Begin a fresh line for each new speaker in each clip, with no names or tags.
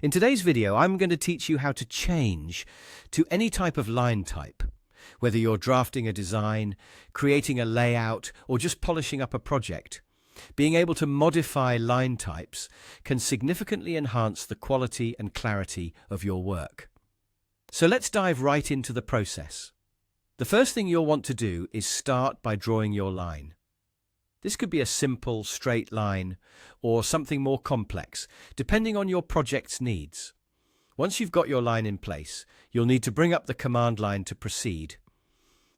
In today's video, I'm going to teach you how to change to any type of line type. Whether you're drafting a design, creating a layout, or just polishing up a project, being able to modify line types can significantly enhance the quality and clarity of your work. So let's dive right into the process. The first thing you'll want to do is start by drawing your line. This could be a simple, straight line or something more complex, depending on your project's needs. Once you've got your line in place, you'll need to bring up the command line to proceed.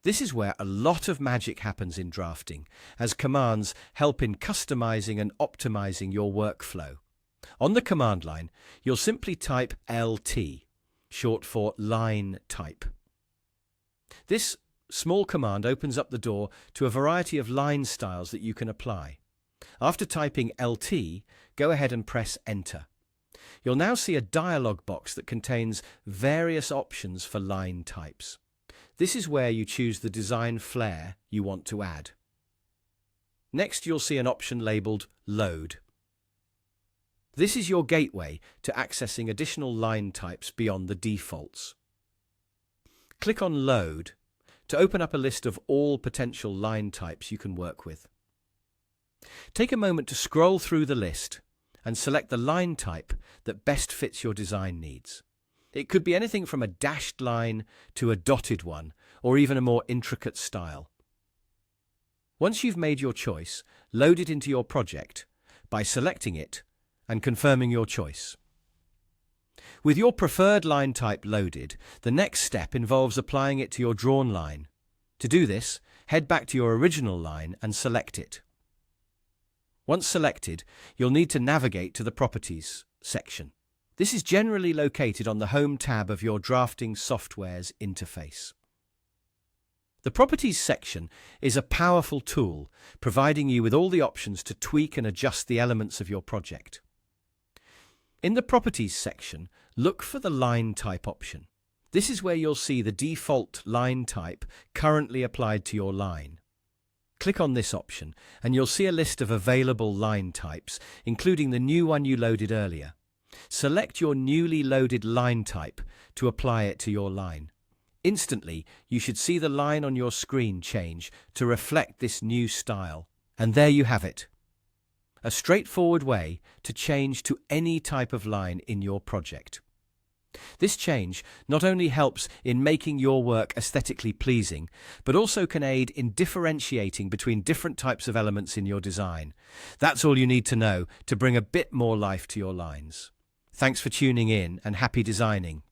This is where a lot of magic happens in drafting, as commands help in customizing and optimizing your workflow. On the command line, you'll simply type LT, short for line type. This small command opens up the door to a variety of line styles that you can apply. After typing LT, go ahead and press Enter. You'll now see a dialog box that contains various options for line types. This is where you choose the design flair you want to add. Next, you'll see an option labeled Load. This is your gateway to accessing additional line types beyond the defaults. Click on Load to open up a list of all potential line types you can work with. Take a moment to scroll through the list and select the line type that best fits your design needs. It could be anything from a dashed line to a dotted one, or even a more intricate style. Once you've made your choice, load it into your project by selecting it and confirming your choice. With your preferred line type loaded, the next step involves applying it to your drawn line. To do this, head back to your original line and select it. Once selected, you'll need to navigate to the Properties section. This is generally located on the Home tab of your drafting software's interface. The Properties section is a powerful tool, providing you with all the options to tweak and adjust the elements of your project. In the Properties section, look for the Line Type option. This is where you'll see the default line type currently applied to your line. Click on this option, and you'll see a list of available line types, including the new one you loaded earlier. Select your newly loaded line type to apply it to your line. Instantly, you should see the line on your screen change to reflect this new style. And there you have it. A straightforward way to change to any type of line in your project. This change not only helps in making your work aesthetically pleasing, but also can aid in differentiating between different types of elements in your design. That's all you need to know to bring a bit more life to your lines. Thanks for tuning in, and happy designing.